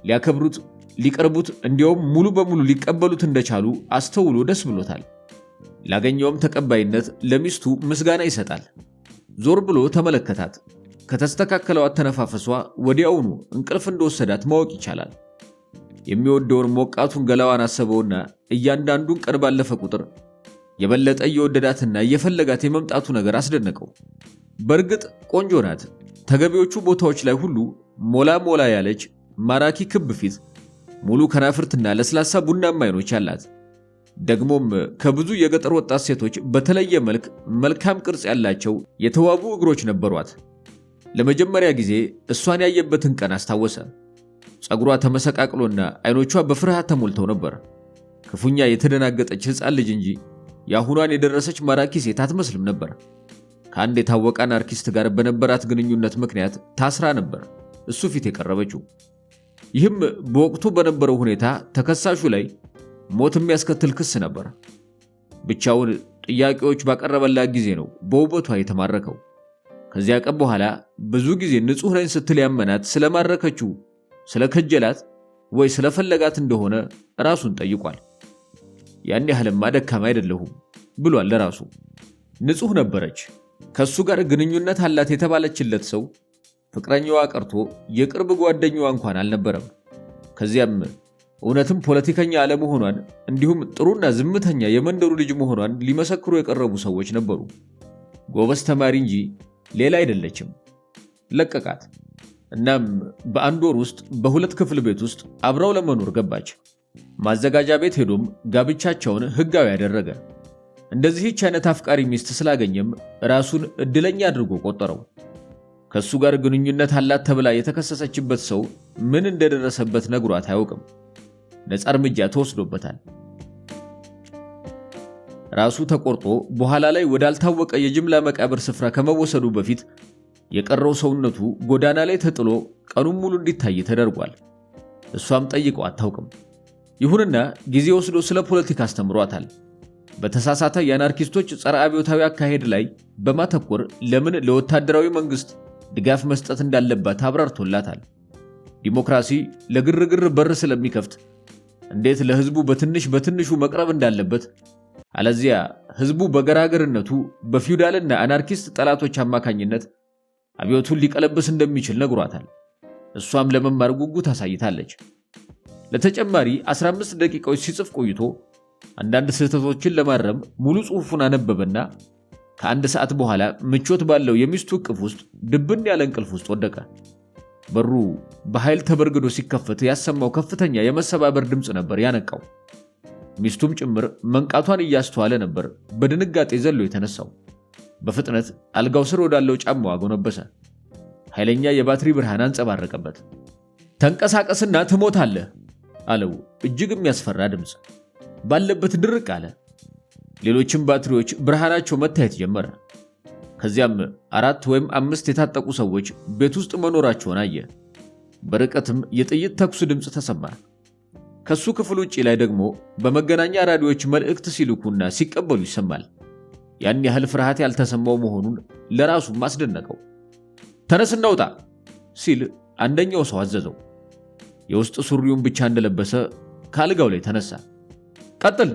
ሊያከብሩት፣ ሊቀርቡት፣ እንዲያውም ሙሉ በሙሉ ሊቀበሉት እንደቻሉ አስተውሎ ደስ ብሎታል። ላገኘውም ተቀባይነት ለሚስቱ ምስጋና ይሰጣል። ዞር ብሎ ተመለከታት። ከተስተካከለው አተነፋፈሷ ወዲያውኑ እንቅልፍ እንደወሰዳት ማወቅ ይቻላል። የሚወደውን ሞቃቱን ገላዋን አሰበውና እያንዳንዱን ቀን ባለፈ ቁጥር የበለጠ እየወደዳትና እየፈለጋት የመምጣቱ ነገር አስደነቀው። በእርግጥ ቆንጆ ናት። ተገቢዎቹ ቦታዎች ላይ ሁሉ ሞላ ሞላ ያለች ማራኪ ክብ ፊት፣ ሙሉ ከናፍርትና ለስላሳ ቡናማ አይኖች አላት። ደግሞም ከብዙ የገጠር ወጣት ሴቶች በተለየ መልካም ቅርጽ ያላቸው የተዋቡ እግሮች ነበሯት። ለመጀመሪያ ጊዜ እሷን ያየበትን ቀን አስታወሰ። ጸጉሯ ተመሰቃቅሎና አይኖቿ በፍርሃት ተሞልተው ነበር። ክፉኛ የተደናገጠች ሕፃን ልጅ እንጂ የአሁኗን የደረሰች ማራኪ ሴት አትመስልም ነበር። ከአንድ የታወቀ አናርኪስት ጋር በነበራት ግንኙነት ምክንያት ታስራ ነበር እሱ ፊት የቀረበችው። ይህም በወቅቱ በነበረው ሁኔታ ተከሳሹ ላይ ሞት የሚያስከትል ክስ ነበር። ብቻውን ጥያቄዎች ባቀረበላት ጊዜ ነው በውበቷ የተማረከው። ከዚያ ቀን በኋላ ብዙ ጊዜ ንጹሕ ነኝ ስትል ያመናት ስለማረከችው ስለከጀላት ወይ ስለፈለጋት እንደሆነ ራሱን ጠይቋል። ያን ያህልማ ደካማ አይደለሁም ብሏል ለራሱ። ንጹሕ ነበረች። ከሱ ጋር ግንኙነት አላት የተባለችለት ሰው ፍቅረኛዋ ቀርቶ የቅርብ ጓደኛዋ እንኳን አልነበረም። ከዚያም እውነትም ፖለቲከኛ አለመሆኗን እንዲሁም ጥሩና ዝምተኛ የመንደሩ ልጅ መሆኗን ሊመሰክሩ የቀረቡ ሰዎች ነበሩ። ጎበዝ ተማሪ እንጂ ሌላ አይደለችም። ለቀቃት። እናም በአንድ ወር ውስጥ በሁለት ክፍል ቤት ውስጥ አብረው ለመኖር ገባች። ማዘጋጃ ቤት ሄዶም ጋብቻቸውን ሕጋዊ ያደረገ። እንደዚህች አይነት አፍቃሪ ሚስት ስላገኘም ራሱን እድለኛ አድርጎ ቆጠረው። ከሱ ጋር ግንኙነት አላት ተብላ የተከሰሰችበት ሰው ምን እንደደረሰበት ነግሯት አያውቅም። ነፃ እርምጃ ተወስዶበታል። ራሱ ተቆርጦ በኋላ ላይ ወዳልታወቀ የጅምላ መቃብር ስፍራ ከመወሰዱ በፊት የቀረው ሰውነቱ ጎዳና ላይ ተጥሎ ቀኑን ሙሉ እንዲታይ ተደርጓል። እሷም ጠይቀው አታውቅም። ይሁንና ጊዜ ወስዶ ስለ ፖለቲካ አስተምሯታል። በተሳሳተ የአናርኪስቶች ጸረ አብዮታዊ አካሄድ ላይ በማተኮር ለምን ለወታደራዊ መንግስት ድጋፍ መስጠት እንዳለባት አብራርቶላታል። ዲሞክራሲ ለግርግር በር ስለሚከፍት እንዴት ለህዝቡ በትንሹ መቅረብ እንዳለበት፣ አለዚያ ህዝቡ በገራገርነቱ በፊውዳልና አናርኪስት ጠላቶች አማካኝነት አብዮቱን ሊቀለብስ እንደሚችል ነግሯታል። እሷም ለመማር ጉጉት አሳይታለች። ለተጨማሪ 15 ደቂቃዎች ሲጽፍ ቆይቶ አንዳንድ ስህተቶችን ለማረም ሙሉ ጽሑፉን አነበበና ከአንድ ሰዓት በኋላ ምቾት ባለው የሚስቱ እቅፍ ውስጥ ድብን ያለ እንቅልፍ ውስጥ ወደቀ። በሩ በኃይል ተበርግዶ ሲከፈት ያሰማው ከፍተኛ የመሰባበር ድምፅ ነበር ያነቃው። ሚስቱም ጭምር መንቃቷን እያስተዋለ ነበር በድንጋጤ ዘሎ የተነሳው። በፍጥነት አልጋው ስር ወዳለው ጫማው አጎነበሰ። ኃይለኛ የባትሪ ብርሃን አንጸባረቀበት። ተንቀሳቀስና ትሞታለህ አለው እጅግ የሚያስፈራ ድምፅ። ባለበት ድርቅ አለ። ሌሎችም ባትሪዎች ብርሃናቸው መታየት ጀመረ። ከዚያም 4 ወይም 5 የታጠቁ ሰዎች ቤት ውስጥ መኖራቸውን አየ። በርቀትም የጥይት ተኩስ ድምፅ ተሰማ። ከሱ ክፍል ውጪ ላይ ደግሞ በመገናኛ ራዲዮዎች መልእክት ሲልኩና ሲቀበሉ ይሰማል። ያን ያህል ፍርሃት ያልተሰማው መሆኑን ለራሱ ማስደነቀው። ተነስና ውጣ ሲል አንደኛው ሰው አዘዘው። የውስጥ ሱሪውን ብቻ እንደለበሰ ካልጋው ላይ ተነሳ። ቀጥል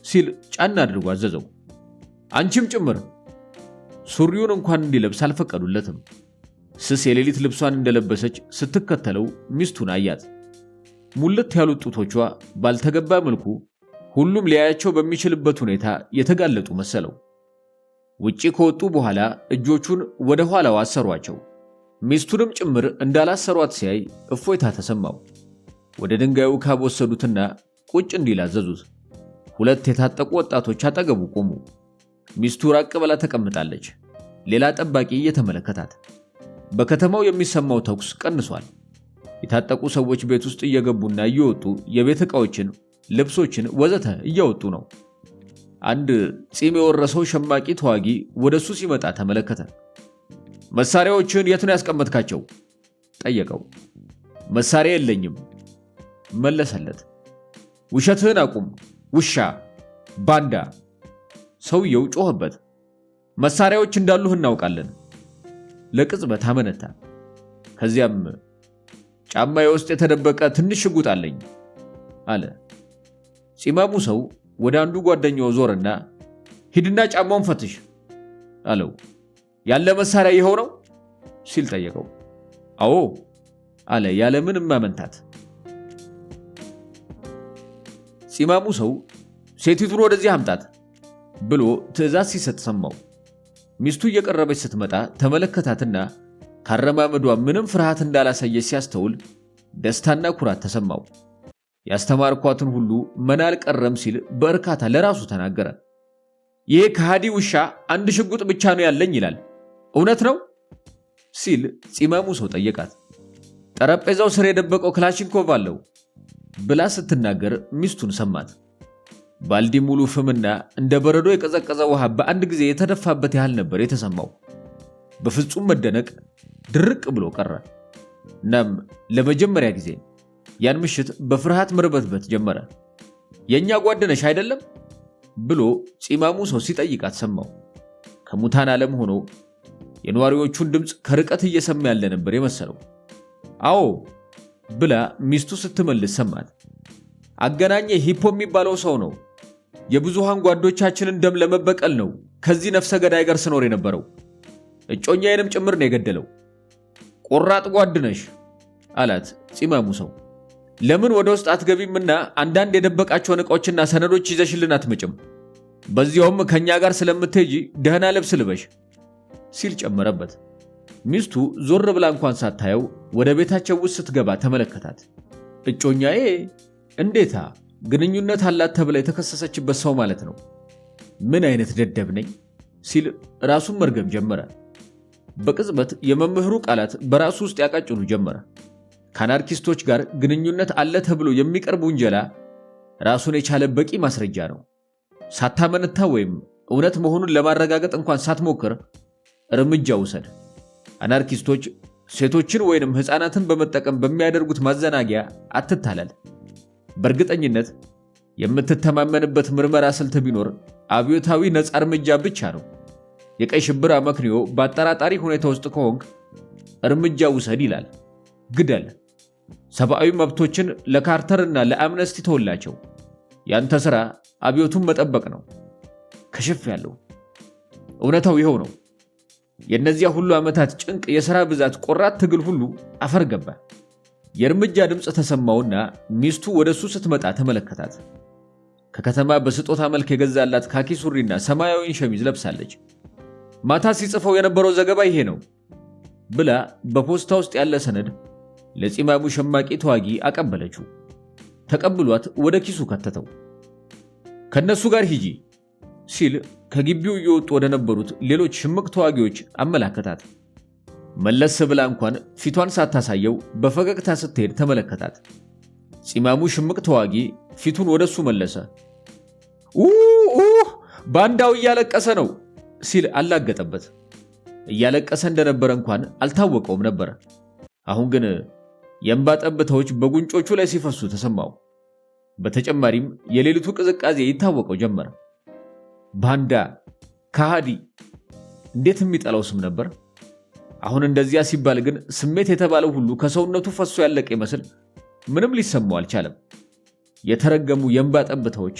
ሲል ጫና አድርጎ አዘዘው። አንቺም ጭምር። ሱሪውን እንኳን እንዲለብስ አልፈቀዱለትም። ስስ የሌሊት ልብሷን እንደለበሰች ስትከተለው ሚስቱን አያት። ሙልት ያሉት ጡቶቿ ባልተገባ መልኩ ሁሉም ሊያያቸው በሚችልበት ሁኔታ የተጋለጡ መሰለው። ውጪ ከወጡ በኋላ እጆቹን ወደ ኋላው አሰሯቸው። ሚስቱንም ጭምር እንዳላሰሯት ሲያይ እፎይታ ተሰማው። ወደ ድንጋዩ ካብ ወሰዱትና ቁጭ እንዲል አዘዙት። 2 የታጠቁ ወጣቶች አጠገቡ ቆሙ። ሚስቱ ራቅ ብላ ተቀምጣለች። ሌላ ጠባቂ እየተመለከታት። በከተማው የሚሰማው ተኩስ ቀንሷል። የታጠቁ ሰዎች ቤት ውስጥ እየገቡና እየወጡ የቤት ዕቃዎችን፣ ልብሶችን ወዘተ እያወጡ ነው። አንድ ፂም የወረሰው ሸማቂ ተዋጊ ወደሱ ሲመጣ ተመለከተ። መሳሪያዎችን የት ነው ያስቀመጥካቸው? ጠየቀው። መሳሪያ የለኝም መለሰለት። ውሸትህን አቁም ውሻ፣ ባንዳ። ሰውየው ጮኸበት። መሳሪያዎች እንዳሉህ እናውቃለን። ለቅጽበት አመነታ። ከዚያም ጫማዬ ውስጥ የተደበቀ ትንሽ ሽጉጥ አለኝ አለ። ፂማሙ ሰው ወደ አንዱ ጓደኛው ዞርና ሂድና ጫማውን ፈትሽ አለው። ያለ መሳሪያ ይኸው ነው ሲል ጠየቀው። አዎ አለ ያለምንም ማመንታት። ፂማሙ ሰው ሴቲቱን ወደዚህ አምጣት ብሎ ትዕዛዝ ሲሰጥ ሰማው። ሚስቱ እየቀረበች ስትመጣ ተመለከታትና ካረማመዷ ምንም ፍርሃት እንዳላሳየች ሲያስተውል ደስታና ኩራት ተሰማው። ያስተማርኳትን ሁሉ መና አልቀረም ሲል በእርካታ ለራሱ ተናገረ። ይሄ ከሃዲ ውሻ አንድ ሽጉጥ ብቻ ነው ያለኝ ይላል፣ እውነት ነው ሲል ፂማሙ ሰው ጠየቃት። ጠረጴዛው ስር የደበቀው ክላሽንኮቭ አለው ብላ ስትናገር ሚስቱን ሰማት። ባልዲ ሙሉ ፍምና እንደ በረዶ የቀዘቀዘ ውሃ በአንድ ጊዜ የተደፋበት ያህል ነበር የተሰማው። በፍጹም መደነቅ ድርቅ ብሎ ቀረ። እናም ለመጀመሪያ ጊዜ ያን ምሽት በፍርሃት መርበትበት ጀመረ። የኛ ጓደነሽ አይደለም ብሎ ፂማሙ ሰው ሲጠይቃት ሰማው። ከሙታን ዓለም ሆኖ የነዋሪዎቹን ድምፅ ከርቀት እየሰማ ያለ ነበር የመሰለው። አዎ ብላ ሚስቱ ስትመልስ ሰማት። አገናኘ ሂፖ የሚባለው ሰው ነው። የብዙሃን ጓዶቻችንን ደም ለመበቀል ነው ከዚህ ነፍሰ ገዳይ ጋር ስኖር የነበረው። እጮኛዬንም ጭምር ነው የገደለው። ቆራጥ ጓድነሽ አላት ፂማሙ ሰው። ለምን ወደ ውስጥ አትገቢምና አንዳንድ የደበቃቸውን ዕቃዎችና ሰነዶች ይዘሽልን አትመጭም? በዚያውም ከኛ ጋር ስለምትሄጂ ደህና ልብስ ልበሽ ሲል ጨመረበት። ሚስቱ ዞር ብላ እንኳን ሳታየው ወደ ቤታቸው ውስጥ ስትገባ ተመለከታት። እጮኛዬ እንዴታ ግንኙነት አላት ተብላ የተከሰሰችበት ሰው ማለት ነው። ምን አይነት ደደብ ነኝ ሲል ራሱን መርገም ጀመረ። በቅጽበት የመምህሩ ቃላት በራሱ ውስጥ ያቃጭሉ ጀመረ። ከአናርኪስቶች ጋር ግንኙነት አለ ተብሎ የሚቀርብ ውንጀላ ራሱን የቻለ በቂ ማስረጃ ነው። ሳታመነታ ወይም እውነት መሆኑን ለማረጋገጥ እንኳን ሳትሞክር እርምጃ ውሰድ። አናርኪስቶች ሴቶችን ወይንም ሕፃናትን በመጠቀም በሚያደርጉት ማዘናጊያ አትታለል። በእርግጠኝነት የምትተማመንበት ምርመራ ስልት ቢኖር አብዮታዊ ነፃ እርምጃ ብቻ ነው። የቀይ ሽብር አመክንዮ በአጠራጣሪ ሁኔታ ውስጥ ከሆንክ እርምጃ ውሰድ ይላል። ግደል። ሰብአዊ መብቶችን ለካርተርና ለአምነስቲ ተወላቸው። ያንተ ሥራ አብዮቱን መጠበቅ ነው። ከሽፍ ያለው እውነታው ይኸው ነው። የእነዚያ ሁሉ ዓመታት ጭንቅ፣ የሥራ ብዛት፣ ቆራት ትግል ሁሉ አፈር ገባ። የእርምጃ ድምፅ ተሰማውና ሚስቱ ወደሱ ስትመጣ ተመለከታት። ከከተማ በስጦታ መልክ የገዛላት ካኪ ሱሪና ሰማያዊን ሸሚዝ ለብሳለች። ማታ ሲጽፈው የነበረው ዘገባ ይሄ ነው ብላ በፖስታ ውስጥ ያለ ሰነድ ለፂማሙ ሸማቂ ተዋጊ አቀበለችው። ተቀብሏት ወደ ኪሱ ከተተው። ከነሱ ጋር ሂጂ ሲል ከግቢው እየወጡ ወደ ነበሩት ሌሎች ሽምቅ ተዋጊዎች አመላከታት። መለስ ብላ እንኳን ፊቷን ሳታሳየው በፈገግታ ስትሄድ ተመለከታት። ፂማሙ ሽምቅ ተዋጊ ፊቱን ወደሱ መለሰ። ባንዳው እያለቀሰ ነው ሲል አላገጠበት። እያለቀሰ እንደነበረ እንኳን አልታወቀውም ነበር። አሁን ግን የእንባ ጠብታዎች በጉንጮቹ ላይ ሲፈሱ ተሰማው። በተጨማሪም የሌሊቱ ቅዝቃዜ ይታወቀው ጀመረ። ባንዳ፣ ከሃዲ፣ እንዴት የሚጠላው ስም ነበር! አሁን እንደዚያ ሲባል ግን ስሜት የተባለው ሁሉ ከሰውነቱ ፈሶ ያለቀ ይመስል ምንም ሊሰማው አልቻለም። የተረገሙ የእንባ ጠብታዎች።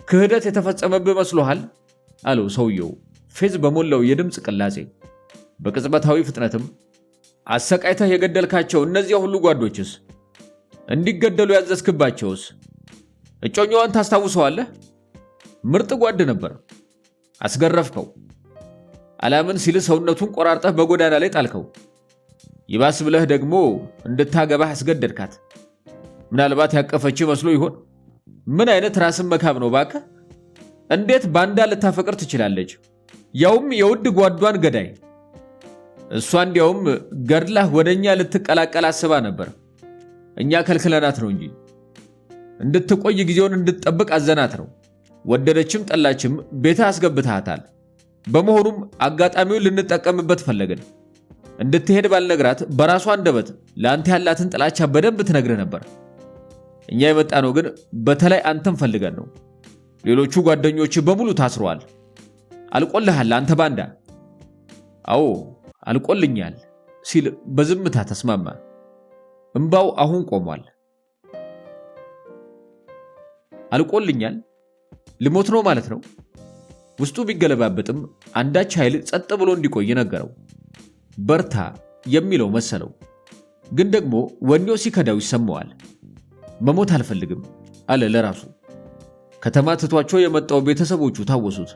ክህደት የተፈጸመብህ መስሎሃል አለው ሰውየው ፌዝ በሞላው የድምፅ ቅላጼ። በቅጽበታዊ ፍጥነትም አሰቃይተህ የገደልካቸው እነዚያ ሁሉ ጓዶችስ? እንዲገደሉ ያዘዝክባቸውስ? እጮኛዋን ታስታውሰዋለህ? ምርጥ ጓድ ነበር። አስገረፍከው። አላምን ሲል ሰውነቱን ቆራርጠህ በጎዳና ላይ ጣልከው። ይባስ ብለህ ደግሞ እንድታገባህ አስገደድካት። ምናልባት ያቀፈች መስሎ ይሆን? ምን አይነት ራስን መካብ ነው ባክህ! እንዴት ባንዳ ልታፈቅር ትችላለች? ያውም የውድ ጓዷን ገዳይ። እሷ እንዲያውም ገድላህ ወደኛ ልትቀላቀል አስባ ነበር። እኛ ከልክለናት ነው እንጂ እንድትቆይ ጊዜውን እንድትጠብቅ አዘናት ነው። ወደደችም ጠላችም ቤታ አስገብታታል። በመሆኑም አጋጣሚውን ልንጠቀምበት ፈለግን። እንድትሄድ ባልነግራት በራሷ አንደበት ለአንተ ያላትን ጥላቻ በደንብ ትነግርህ ነበር። እኛ የመጣነው ግን በተለይ አንተን ፈልገን ነው። ሌሎቹ ጓደኞች በሙሉ ታስረዋል። አልቆልሃል አንተ ባንዳ። አዎ አልቆልኛል ሲል በዝምታ ተስማማ። እንባው አሁን ቆሟል። አልቆልኛል? ልሞት ነው ማለት ነው? ውስጡ ቢገለባበጥም አንዳች ኃይል ጸጥ ብሎ እንዲቆይ ነገረው። በርታ የሚለው መሰለው። ግን ደግሞ ወኔው ሲከዳው ይሰማዋል። መሞት አልፈልግም አለ ለራሱ። ከተማ ትቷቸው የመጣው ቤተሰቦቹ ታወሱት።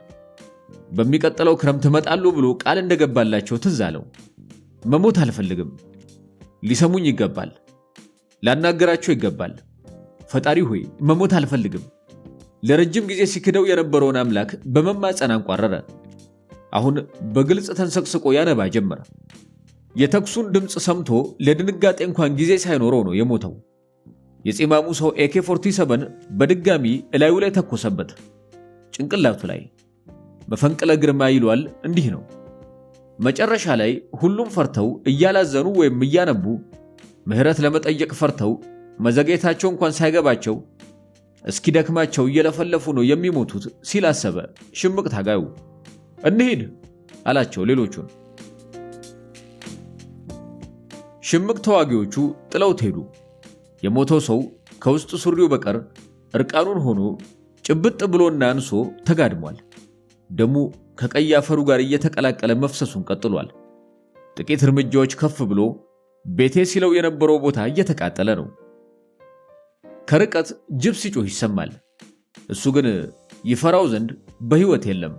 በሚቀጥለው ክረምት እመጣሉ ብሎ ቃል እንደገባላቸው ትዝ አለው። መሞት አልፈልግም። ሊሰሙኝ ይገባል። ላናገራቸው ይገባል። ፈጣሪ ሆይ መሞት አልፈልግም። ለረጅም ጊዜ ሲክደው የነበረውን አምላክ በመማፀን አንቋረረ። አሁን በግልጽ ተንሰቅስቆ ያነባ ጀመረ። የተኩሱን ድምፅ ሰምቶ ለድንጋጤ እንኳን ጊዜ ሳይኖረው ነው የሞተው። የፂማሙ ሰው AK-47 በድጋሚ እላዩ ላይ ተኮሰበት፣ ጭንቅላቱ ላይ። መፈንቅለ ግርማ ይሏል እንዲህ ነው። መጨረሻ ላይ ሁሉም ፈርተው እያላዘኑ ወይም እያነቡ ምህረት ለመጠየቅ ፈርተው መዘግየታቸው እንኳን ሳይገባቸው እስኪደክማቸው እየለፈለፉ ነው የሚሞቱት ሲል አሰበ ሽምቅ ታጋዩ። እንሂድ አላቸው ሌሎቹን። ሽምቅ ተዋጊዎቹ ጥለውት ሄዱ። የሞተው ሰው ከውስጥ ሱሪው በቀር እርቃኑን ሆኖ ጭብጥ ብሎና አንሶ ተጋድሟል። ደሙ ከቀይ አፈሩ ጋር እየተቀላቀለ መፍሰሱን ቀጥሏል። ጥቂት እርምጃዎች ከፍ ብሎ ቤቴ ሲለው የነበረው ቦታ እየተቃጠለ ነው። ከርቀት ጅብ ሲጮህ ይሰማል። እሱ ግን ይፈራው ዘንድ በሕይወት የለም።